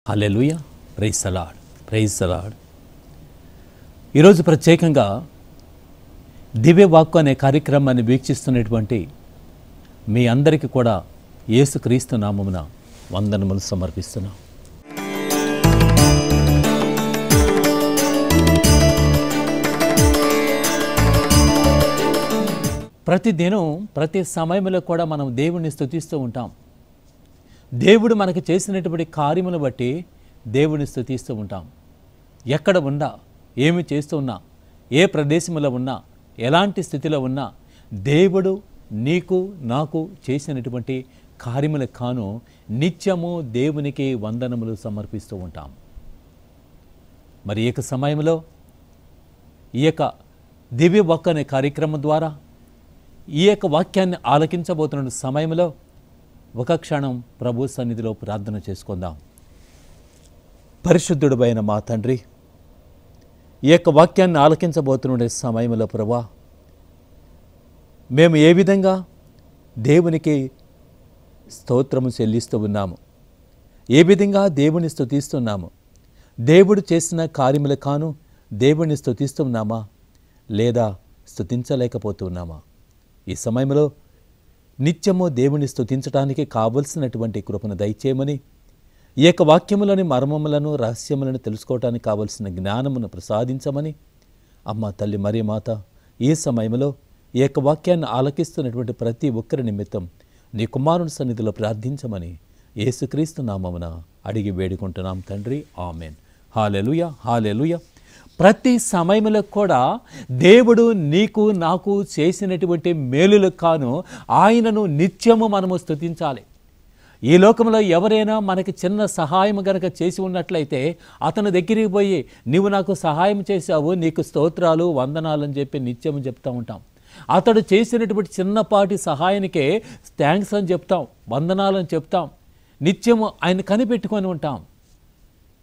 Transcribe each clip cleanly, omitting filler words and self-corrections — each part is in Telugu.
Hallelujah, praise the Lord, praise the Lord. ఈరోజు ప్రత్యేకంగా దివ్యవాక్కు అనే కార్యక్రమాన్ని వీక్షిస్తున్నటువంటి మీ అందరికీ కూడా యేసుక్రీస్తు నామమున వందనములు సమర్పిస్తున్నాం. ప్రతిదినం ప్రతి సమయంలో కూడా మనం దేవుణ్ణి స్తుతిస్తూ ఉంటాం. దేవుడు మనకు చేసినటువంటి కార్యమును బట్టి దేవుని స్తుతిస్తూ ఉంటాం. ఎక్కడ ఉన్నా, ఏమి చేస్తూ ఉన్నా, ఏ ప్రదేశంలో ఉన్నా, ఎలాంటి స్థితిలో ఉన్నా దేవుడు నీకు నాకు చేసినటువంటి కార్యములకు కాను నిత్యము దేవునికి వందనములు సమర్పిస్తూ ఉంటాం. మరి ఈ సమయంలో ఈ దివ్యవాక్కు అనే కార్యక్రమం ద్వారా ఈ వాక్యాన్ని ఆలకించబోతున్న సమయంలో ఒక క్షణం ప్రభు సన్నిధిలో ప్రార్థన చేసుకుందాం. పరిశుద్ధుడైన మా తండ్రి, ఈ వాక్యాన్ని ఆలకించబోతున్న సమయంలో ప్రభువా, మేము ఏ విధంగా దేవునికి స్తోత్రము చెల్లిస్తూ ఉన్నాము, ఏ విధంగా దేవుని స్తుతిస్తున్నాము, దేవుడు చేసిన కార్యములు కాను దేవుని స్తుతిస్తున్నామా లేదా స్తుతించలేకపోతున్నామా? ఈ సమయంలో నిత్యము దేవుని స్తుతించడానికి కావలసినటువంటి కృపను దయచేయమని, ఈ వాక్యములని మర్మములను రహస్యములను తెలుసుకోవడానికి కావలసిన జ్ఞానమును ప్రసాదించమని అమ్మ తల్లి మరియమాత ఈ సమయంలో ఈ వాక్యాన్ని ఆలకిస్తున్నటువంటి ప్రతి ఒక్కరి నిమిత్తం నీ కుమారుని సన్నిధిలో ప్రార్థించమని యేసుక్రీస్తు నామమున అడిగి వేడుకుంటున్నాం తండ్రి, ఆమెన్. హల్లెలూయా, హల్లెలూయా. ప్రతి సమయంలో కూడా దేవుడు నీకు నాకు చేసినటువంటి మేలులకు కాను ఆయనను నిత్యము మనము స్తుతించాలి. ఈ లోకంలో ఎవరైనా మనకి చిన్న సహాయం గనక చేసి ఉన్నట్లయితే అతని దగ్గరికి పోయి నీవు నాకు సహాయం చేశావు, నీకు స్తోత్రాలు వందనాలు అని చెప్పి నిత్యము చెప్తూ ఉంటాం. అతడు చేసినటువంటి చిన్నపాటి సహాయానికే థ్యాంక్స్ అని చెప్తాం, వందనాలని చెప్తాం, నిత్యము ఆయన కనిపెట్టుకొని ఉంటాం.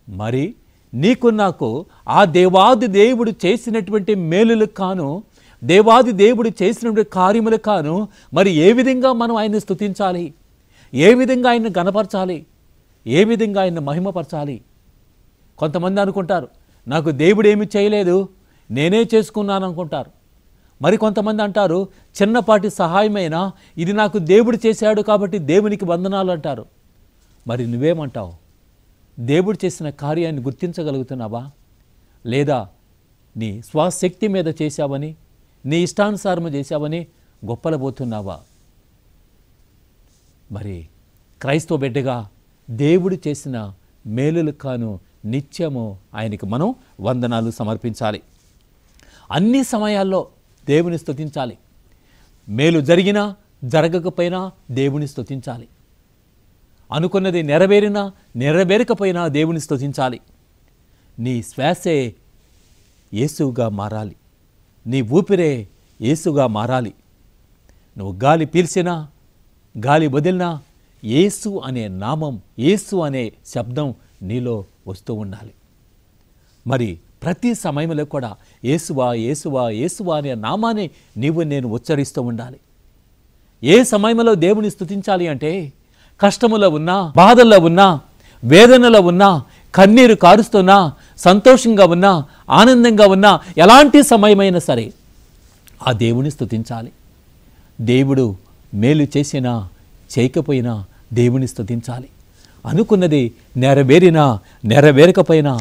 మరి నీకు నాకు ఆ దేవాది దేవుడు చేసినటువంటి మేలులకు కాను, దేవాది దేవుడు చేసినటువంటి కార్యములకు కాను మరి ఏ విధంగా మనం ఆయన్ని స్తుతించాలి, ఏ విధంగా ఆయన్ని గణపరచాలి, ఏ విధంగా ఆయన్ని మహిమపరచాలి? కొంతమంది అనుకుంటారు నాకు దేవుడు ఏమి చేయలేదు, నేనే చేసుకున్నాను అనుకుంటారు. మరి కొంతమంది అంటారు చిన్నపాటి సహాయమైనా ఇది నాకు దేవుడు చేశాడు కాబట్టి దేవునికి వందనాలు అంటారు. మరి నువ్వేమంటావు? దేవుడు చేసిన కార్యాన్ని గుర్తించగలుగుతున్నావా? లేదా నీ స్వశక్తి మీద చేశావని, నీ ఇష్టానుసారము చేశావని గొప్పలబోతున్నావా? మరి క్రైస్తవ బిడ్డగా దేవుడు చేసిన మేలులకు కాను నిత్యము ఆయనకు మనం వందనాలు సమర్పించాలి. అన్ని సమయాల్లో దేవుని స్తుతించాలి. మేలు జరిగినా జరగకపోయినా దేవుని స్తుతించాలి. అనుకున్నది నెరవేరినా నెరవేరకపోయినా దేవుని స్తుతించాలి. నీ శ్వాసే యేసుగా మారాలి, నీ ఊపిరే యేసుగా మారాలి. నువ్వు గాలి పీల్చినా గాలి వదిలినా యేసు అనే నామం, యేసు అనే శబ్దం నీలో వస్తూ ఉండాలి. మరి ప్రతి సమయంలో కూడా యేసువా యేసువా యేసువా అనే నామాన్ని నీవు నేను ఉచ్చరిస్తూ ఉండాలి. ఏ సమయంలో దేవుని స్తుతించాలి అంటే కష్టములో ఉన్నా, బాధల్లో ఉన్నా, వేదనలో ఉన్నా, కన్నీరు కారుస్తున్నా, సంతోషంగా ఉన్నా, ఆనందంగా ఉన్నా, ఎలాంటి సమయమైనా సరే ఆ దేవుని స్తుతించాలి. దేవుడు మేలు చేసినా చేయకపోయినా దేవుని స్తుతించాలి. అనుకున్నది నెరవేరినా నెరవేరకపోయినా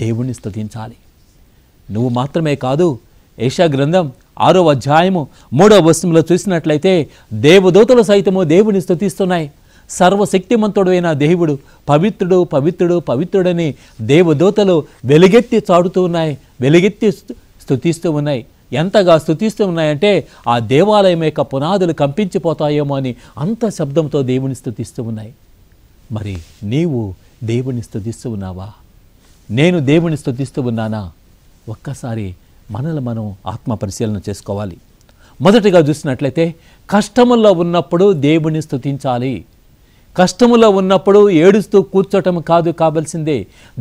దేవుని స్తుతించాలి. నువ్వు మాత్రమే కాదు, యెషయా గ్రంథం 6వ అధ్యాయము 3వ వచనంలో చూసినట్లయితే దేవదూతలు సైతము దేవుని స్తుతిస్తున్నాయి. సర్వశక్తిమంతుడు అయిన దేవుడు పవిత్రుడు పవిత్రుడు పవిత్రుడని దేవదూతలు వెలుగెత్తి చాడుతూ ఉన్నాయి, వెలుగెత్తి స్తుతిస్తూ ఉన్నాయి. ఎంతగా స్తుతిస్తూ ఉన్నాయంటే ఆ దేవాలయం యొక్క పునాదులు కంపించిపోతాయేమో అని అంత శబ్దంతో దేవుని స్తుతిస్తూ ఉన్నాయి. మరి నీవు దేవుని స్తుతిస్తూ ఉన్నావా? నేను దేవుని స్తుతిస్తూ ఉన్నానా? ఒక్కసారి మనల్ని మనం ఆత్మ పరిశీలన చేసుకోవాలి. మొదటిగా చూసినట్లయితే కష్టముల్లో ఉన్నప్పుడు దేవుని స్తుతించాలి. కష్టములో ఉన్నప్పుడు ఏడుస్తూ కూర్చోటం కాదు కావాల్సిందే,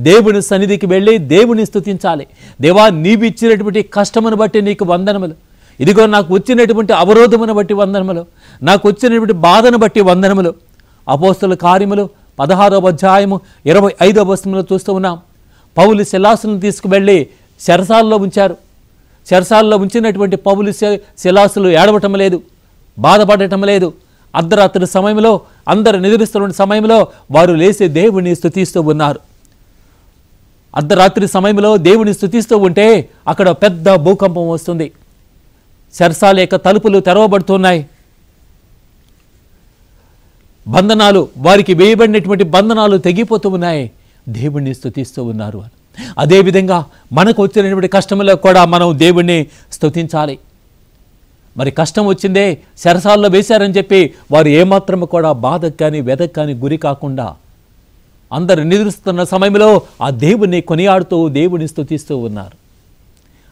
దేవుని సన్నిధికి వెళ్ళి దేవుని స్తుతించాలి. దేవా నీవు ఇచ్చినటువంటి కష్టమును బట్టి నీకు వందనములు, ఇదిగో నాకు వచ్చినటువంటి అవరోధమును బట్టి వందనములు, నాకు వచ్చినటువంటి బాధను బట్టి వందనములు. అపోస్తల కార్యములు 16వ అధ్యాయము 25వ వచనంలో చూస్తూ ఉన్నాం. పౌలు సిలాసును తీసుకువెళ్ళి చెరసాలలో ఉంచారు. చెరసాలలో ఉంచినటువంటి పౌలు సిలాసులు ఏడవటం లేదు, బాధపడటం లేదు. అర్ధరాత్రి సమయంలో అందరు నిద్రిస్తున్న సమయంలో వారు లేచి దేవుని స్తుతిస్తూ ఉన్నారు. అర్ధరాత్రి సమయంలో దేవుని స్తుతిస్తూ ఉంటే అక్కడ పెద్ద భూకంపం వస్తుంది. చెరసాల యొక్క తలుపులు తెరవబడుతున్నాయి. బంధనాలు, వారికి వేయబడినటువంటి బంధనాలు తెగిపోతూ ఉన్నాయి. దేవుణ్ణి స్తుతిస్తూ ఉన్నారు. అదేవిధంగా మనకు వచ్చినటువంటి కష్టంలో కూడా మనం దేవుణ్ణి స్తుతించాలి. మరి కష్టం వచ్చిందే, చెరసాల్లో వేశారని చెప్పి వారు ఏమాత్రము కూడా బాధకు కానీ వెదకు కానీ గురి కాకుండా అందరు నిద్రిస్తున్న సమయంలో ఆ దేవుణ్ణి కొనియాడుతూ దేవుని స్తుతిస్తూ ఉన్నారు.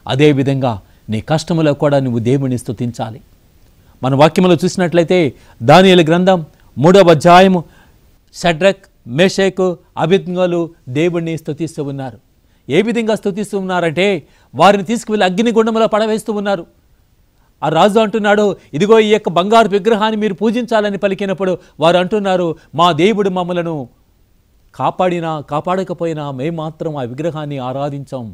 అదేవిధంగా నీ కష్టములో కూడా నువ్వు దేవుని స్తుతించాలి. మన వాక్యంలో చూసినట్లయితే దానియేలు గ్రంథం 3వ అధ్యాయము షడ్రక్, మేషకు, అబేద్నెగోలు దేవుణ్ణి స్తుతిస్తూ ఉన్నారు. ఏ విధంగా స్తుతిస్తూ ఉన్నారంటే వారిని తీసుకువెళ్ళి అగ్నిగుండంలో పడవేస్తూ ఉన్నారు. ఆ రాజు అంటున్నాడు, ఇదిగో ఈ యొక్క బంగారు విగ్రహాన్ని మీరు పూజించాలని పలికినప్పుడు వారు అంటున్నారు, మా దేవుడు మమ్మలను కాపాడినా కాపాడకపోయినా మేము మాత్రం ఆ విగ్రహాన్ని ఆరాధించాం,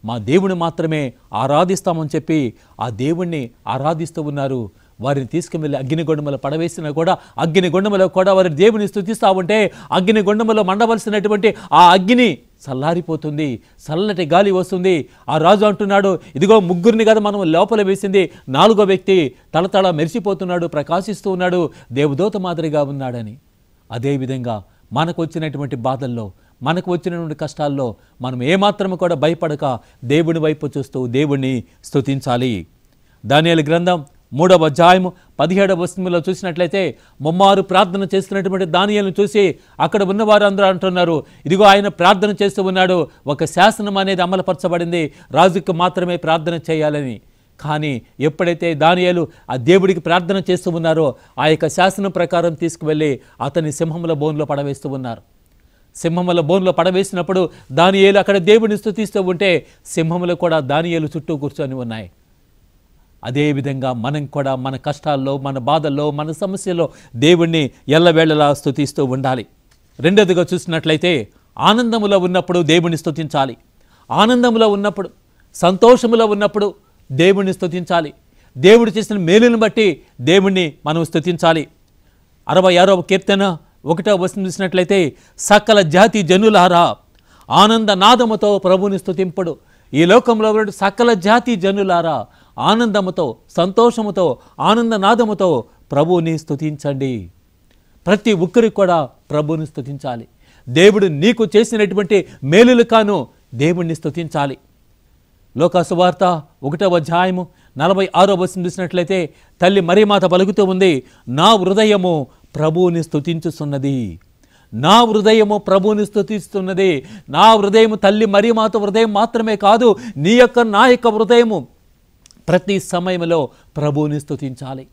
మా దేవుని మాత్రమే ఆరాధిస్తామని చెప్పి ఆ దేవుణ్ణి ఆరాధిస్తూ ఉన్నారు. వారిని తీసుకువెళ్ళి అగ్నిగుండంలో పడవేసినా కూడా అగ్నిగుండంలో కూడా వారి దేవుని స్తుతిస్తూ ఉంటే అగ్నిగుండంలో మండవలసినటువంటి ఆ అగ్ని చల్లారిపోతుంది, చల్లటి గాలి వస్తుంది. ఆ రాజు అంటున్నాడు, ఇదిగో ముగ్గురిని కదా మనం లోపల వేసింది, 4వ వ్యక్తి తలతల మెరిసిపోతున్నాడు, ప్రకాశిస్తూ ఉన్నాడు, దేవదూత మాదిరిగా ఉన్నాడని. అదేవిధంగా మనకు వచ్చినటువంటి బాధల్లో, మనకు వచ్చినటువంటి కష్టాల్లో మనం ఏమాత్రం కూడా భయపడక దేవుని వైపు చూస్తూ దేవుణ్ణి స్తుతించాలి. దానియేలు గ్రంథం 3వ అధ్యాయము 17వ వచనంలో చూసినట్లయితే ముమ్మారు ప్రార్థన చేస్తున్నటువంటి దానియేలును చూసి అక్కడ ఉన్నవారు అందరూ అంటున్నారు, ఇదిగో ఆయన ప్రార్థన చేస్తూ ఉన్నాడు, ఒక శాసనం అనేది అమలుపరచబడింది, రాజుకు మాత్రమే ప్రార్థన చేయాలని. కానీ ఎప్పుడైతే దానియేలు ఆ దేవుడికి ప్రార్థన చేస్తూ ఉన్నారో ఆ యొక్క శాసనం ప్రకారం తీసుకువెళ్ళి అతని సింహముల బోన్లో పడవేస్తూ ఉన్నారు. సింహముల బోన్లో పడవేసినప్పుడు దానియేలు అక్కడ దేవుడిని స్తుతిస్తూ ఉంటే సింహములు కూడా దానియేలు చుట్టూ కూర్చొని ఉన్నాయి. అదేవిధంగా మనం కూడా మన కష్టాల్లో, మన బాధల్లో, మన సమస్యల్లో దేవుణ్ణి ఎల్లవేళలా స్తుతిస్తూ ఉండాలి. రెండోదిగా చూసినట్లయితే ఆనందములో ఉన్నప్పుడు దేవుణ్ణి స్తుతించాలి. ఆనందములో ఉన్నప్పుడు, సంతోషములో ఉన్నప్పుడు దేవుణ్ణి స్తుతించాలి. దేవుడు చేసిన మేలును బట్టి దేవుణ్ణి మనం స్తుతించాలి. 66వ కీర్తన 1వ వచనం చూసినట్లయితే సకల జాతి జనులారా ఆనంద నాదముతో ప్రభుని స్తుతింపుడు. ఈ లోకంలో సకల జాతి జనులారా ఆనందముతో, సంతోషముతో, ఆనందనాదముతో ప్రభువుని స్తుతించండి. ప్రతి ఒక్కరికి కూడా ప్రభువుని స్తుతించాలి. దేవుడు నీకు చేసినటువంటి మేలులు కాను దేవుణ్ణి స్తుతించాలి. లోకా సువార్త 1వ అధ్యాయము 46వ వచనం చూసినట్లయితే తల్లి మరియమాత పలుకుతూ ఉంది, నా హృదయము ప్రభువుని స్తుతించుతున్నది, నా హృదయము ప్రభువుని స్తుతిస్తున్నది. నా హృదయము తల్లి మరియమాత హృదయం మాత్రమే కాదు, నీ యొక్క నా యొక్క హృదయము ప్రతి సమయంలో ప్రభువుని స్తుతించాలి.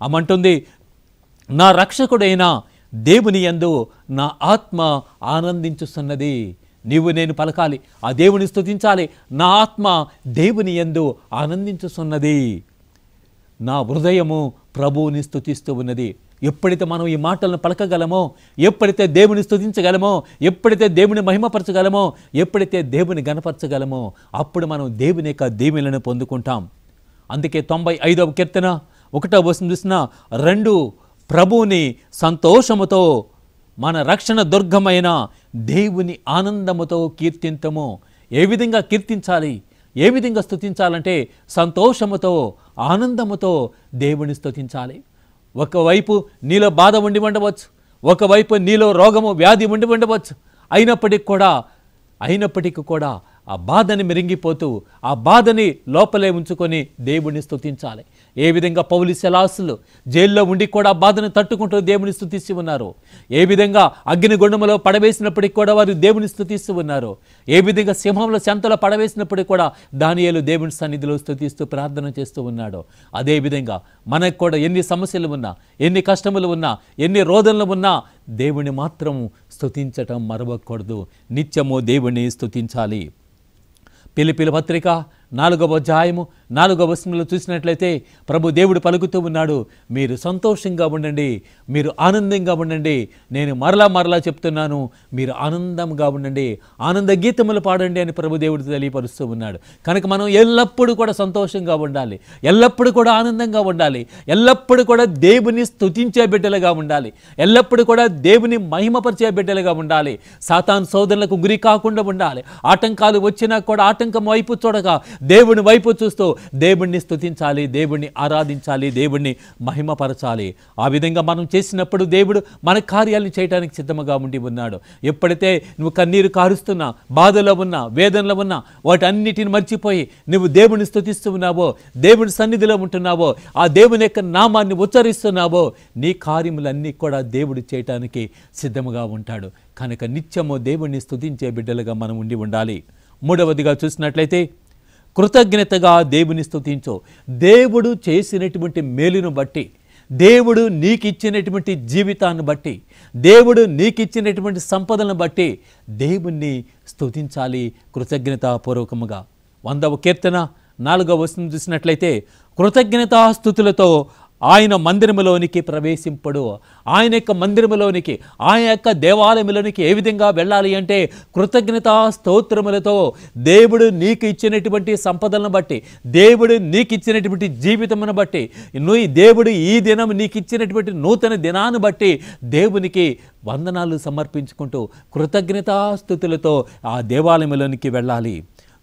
అమంటుంది, నా రక్షకుడైన దేవుని యందు నా ఆత్మ ఆనందించుతున్నది. నీవు నేను పలకాలి, ఆ దేవుని స్తుతించాలి. నా ఆత్మ దేవుని యందు ఆనందించుతున్నది, నా హృదయము ప్రభువుని స్తుతిస్తూ ఉన్నది. ఎప్పుడైతే మనం ఈ మాటలను పలకగలమో, ఎప్పుడైతే దేవుని స్తుతించగలమో, ఎప్పుడైతే దేవుని మహిమపరచగలమో, ఎప్పుడైతే దేవుని గణపరచగలమో అప్పుడు మనం దేవుని యొక్క దీవెనలను పొందుకుంటాం. అందుకే 95వ కీర్తన 1వ వచనం చూసిన 2 ప్రభువుని సంతోషముతో మన రక్షణ దుర్గమైన దేవుని ఆనందముతో కీర్తింతము. ఏ విధంగా కీర్తించాలి, ఏ విధంగా స్తుతించాలంటే సంతోషముతో, ఆనందముతో దేవుని స్తుతించాలి. ఒకవైపు నీలో బాధ ఉండి ఉండవచ్చు, ఒకవైపు నీలో రోగము, వ్యాధి ఉండి ఉండవచ్చు. అయినప్పటికీ కూడా ఆ బాధని మెరింగిపోతూ ఆ బాధని లోపలే ఉంచుకొని దేవుని స్తుతించాలి. ఏ విధంగా పౌలు సిలాసులు జైల్లో ఉండి కూడా ఆ బాధను తట్టుకుంటూ దేవుని స్తుతిస్తూ ఉన్నారు, ఏ విధంగా అగ్నిగుండములో పడవేసినప్పటికి కూడా వారు దేవుని స్తుతిస్తూ ఉన్నారు, ఏ విధంగా సింహంలో చెంతలో పడవేసినప్పటికీ కూడా దానియేలు దేవుని సన్నిధిలో స్తుతిస్తూ ప్రార్థన చేస్తూ ఉన్నాడు. అదేవిధంగా మనకు కూడా ఎన్ని సమస్యలు ఉన్నా, ఎన్ని కష్టములు ఉన్నా, ఎన్ని రోదనలు ఉన్నా దేవుని మాత్రం స్తుతించటం మరవకూడదు. నిత్యము దేవుని స్తుతించాలి. పిలిపిలి పత్రిక 4వ అధ్యాయము 4వ వచనంలో చూసినట్లయితే ప్రభు దేవుడు పలుకుతూ ఉన్నాడు, మీరు సంతోషంగా ఉండండి, మీరు ఆనందంగా ఉండండి. నేను మరలా చెప్తున్నాను, మీరు ఆనందంగా ఉండండి, ఆనంద గీతములు పాడండి అని ప్రభు దేవుడు తెలియపరుస్తూ ఉన్నాడు. కనుక మనం ఎల్లప్పుడూ కూడా సంతోషంగా ఉండాలి, ఎల్లప్పుడూ కూడా ఆనందంగా ఉండాలి, ఎల్లప్పుడూ కూడా దేవుని స్తుతించే బిడ్డలుగా ఉండాలి, ఎల్లప్పుడూ కూడా దేవుని మహిమపరిచే బిడ్డలుగా ఉండాలి. సాతాను శోధనలకు గురి కాకుండా ఉండాలి. ఆటంకాలు వచ్చినా కూడా ఆటంకం వైపు చూడగా దేవుని వైపు చూస్తూ దేవుణ్ణి స్తుతించాలి, దేవుణ్ణి ఆరాధించాలి, దేవుణ్ణి మహిమపరచాలి. ఆ విధంగా మనం చేసినప్పుడు దేవుడు మన కార్యాలను చేయడానికి సిద్ధముగా ఉండి ఉన్నాడు. ఎప్పుడైతే నువ్వు కన్నీరు కారుస్తున్నా, బాధలో ఉన్నా, వేదనలో ఉన్నా, వాటన్నిటిని మర్చిపోయి నువ్వు దేవుని స్తుతిస్తూ ఉన్నావో, దేవుని సన్నిధిలో ఉంటున్నావో, ఆ దేవుని యొక్క నామాన్ని ఉచ్చరిస్తున్నావో, నీ కార్యములన్నీ కూడా దేవుడు చేయటానికి సిద్ధముగా ఉంటాడు. కనుక నిత్యము దేవుణ్ణి స్తుతించే బిడ్డలుగా మనం ఉండి ఉండాలి. మూడవదిగా చూసినట్లయితే కృతజ్ఞతగా దేవుని స్తుతించు. దేవుడు చేసినటువంటి మేలును బట్టి, దేవుడు నీకు ఇచ్చినటువంటి జీవితాన్ని బట్టి, దేవుడు నీకు ఇచ్చినటువంటి సంపదలను బట్టి దేవుణ్ణి స్తుతించాలి కృతజ్ఞతాపూర్వకముగా. 100వ కీర్తన 4వ వచనం చూసినట్లయితే కృతజ్ఞతాస్తుతులతో ఆయన మందిరములోనికి ప్రవేశింపడు. ఆయన యొక్క మందిరములోనికి, ఆయన యొక్క దేవాలయంలోనికి ఏ విధంగా వెళ్ళాలి అంటే కృతజ్ఞతా స్తోత్రములతో. దేవుడు నీకు ఇచ్చినటువంటి సంపదలను బట్టి, దేవుడు నీకు ఇచ్చినటువంటి జీవితమును బట్టి, దేవుడు ఈ దినం నీకు ఇచ్చినటువంటి నూతన దినాన్ని బట్టి దేవునికి వందనాలు సమర్పించుకుంటూ కృతజ్ఞతాస్తుతులతో ఆ దేవాలయంలోనికి వెళ్ళాలి.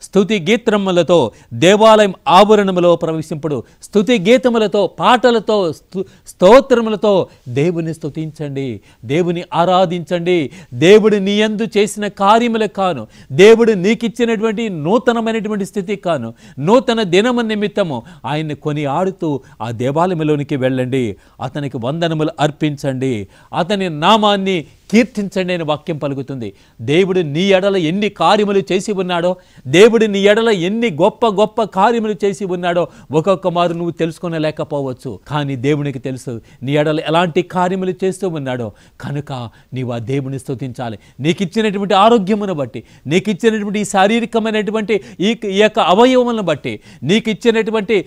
స్తుతి గీతములతో దేవాలయం ఆవరణములో ప్రవేశింపుడు. స్తుతి గీతములతో, పాటలతో, స్తోత్రములతో దేవుని స్తుతించండి, దేవుని ఆరాధించండి. దేవుడు నీ యందు చేసిన కార్యములకు కాను, దేవుడు నీకు ఇచ్చినటువంటి నూతనమైనటువంటి స్థితి కాను, నూతన దినము నిమిత్తము ఆయన్ని కొని ఆడుతూ ఆ దేవాలయంలోనికి వెళ్ళండి, అతనికి వందనములు అర్పించండి, అతని నామాన్ని కీర్తించండి అని వాక్యం పలుకుతుంది. దేవుడు నీ ఎడల ఎన్ని కార్యములు చేసి ఉన్నాడో, దేవుడు నీ ఎడల ఎన్ని గొప్ప గొప్ప కార్యములు చేసి ఉన్నాడో ఒక్కొక్క మారు నువ్వు తెలుసుకోలేకపోవచ్చు. కానీ దేవునికి తెలుసు నీ ఎడల ఎలాంటి కార్యములు చేస్తూ ఉన్నాడో. కనుక నీవు ఆ దేవుని స్తుతించాలి. నీకు ఇచ్చినటువంటి ఆరోగ్యమును బట్టి, నీకు ఇచ్చినటువంటి శారీరకమైనటువంటి ఈ యొక్క అవయవములను బట్టి, నీకు ఇచ్చినటువంటి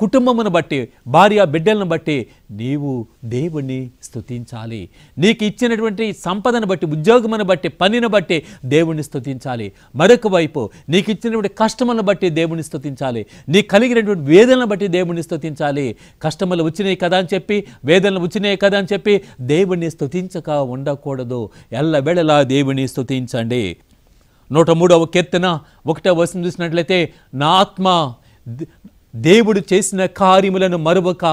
కుటుంబమును బట్టి, భార్య బిడ్డలను బట్టి నీవు దేవుణ్ణి స్తుతించాలి. నీకు ఇచ్చినటువంటి సంపదను బట్టి, ఉద్యోగమును బట్టి, పనిని బట్టి దేవుణ్ణి స్తుతించాలి. మరొక వైపు నీకు ఇచ్చినటువంటి కష్టములను బట్టి దేవుణ్ణి స్తుతించాలి. నీకు కలిగినటువంటి వేదనను బట్టి దేవుణ్ణి స్తుతించాలి. కష్టములు వచ్చినాయి కదా అని చెప్పి, వేదనలు వచ్చినాయి కదా అని చెప్పి దేవుణ్ణి స్తుతించక ఉండకూడదు. ఎల్లవేళలా దేవుణ్ణి స్తుతించండి. 103వ కీర్తన 1వ వచనం చూసినట్లయితే నా ఆత్మ దేవుడు చేసిన కార్యములను మరువక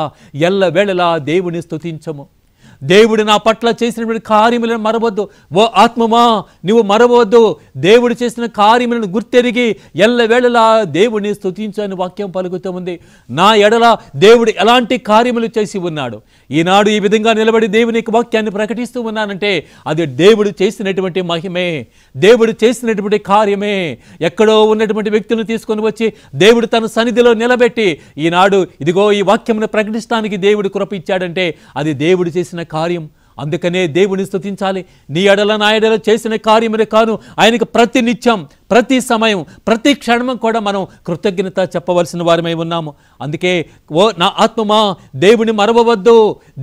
ఎల్లవేళలా దేవుని స్తుతించము. దేవుడు నా పట్ల చేసినటువంటి కార్యములను మరవద్దు. ఓ ఆత్మమా, నువ్వు మరవద్దు. దేవుడు చేసిన కార్యములను గుర్తెరిగి ఎల్లవేళలా దేవుడిని స్తుతించని వాక్యం పలుకుతూ ఉంది. నా ఎడల దేవుడు ఎలాంటి కార్యములు చేసి ఉన్నాడు, ఈనాడు ఈ విధంగా నిలబడి దేవునికి వాక్యాన్ని ప్రకటిస్తూ ఉన్నానంటే అది దేవుడు చేసినటువంటి మహిమే, దేవుడు చేసినటువంటి కార్యమే. ఎక్కడో ఉన్నటువంటి వ్యక్తులను తీసుకొని వచ్చి దేవుడు తన సన్నిధిలో నిలబెట్టి ఈనాడు ఇదిగో ఈ వాక్యమును ప్రకటించడానికి దేవుడు కృప ఇచ్చాడంటే అది దేవుడు చేసిన కార్యం. అందుకనే దేవుని స్తుతించాలి. నీ ఎడల నా ఎడల చేసిన కార్యమునే కాను, ఆయనకు ప్రతి నిత్యం, ప్రతి సమయం, ప్రతి క్షణం కూడా మనం కృతజ్ఞత చెప్పవలసిన వారమై ఉన్నాము. అందుకే ఓ నా ఆత్మమా దేవుని మరవవద్దు,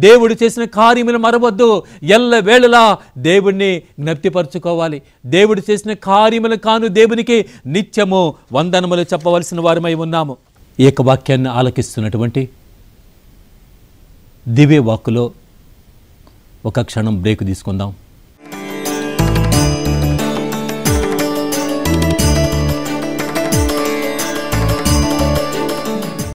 దేవుడు చేసిన కార్యములు మరవద్దు. ఎల్లవేళలా దేవుణ్ణి జ్ఞప్తిపరచుకోవాలి. దేవుడు చేసిన కార్యములు కాను దేవునికి నిత్యము వందనములు చెప్పవలసిన వారమై ఉన్నాము. ఈ యొక్క వాక్యాన్ని ఆలకిస్తున్నటువంటి దివ్య వాక్కులో ఒక క్షణం బ్రేక్ తీసుకుందాం.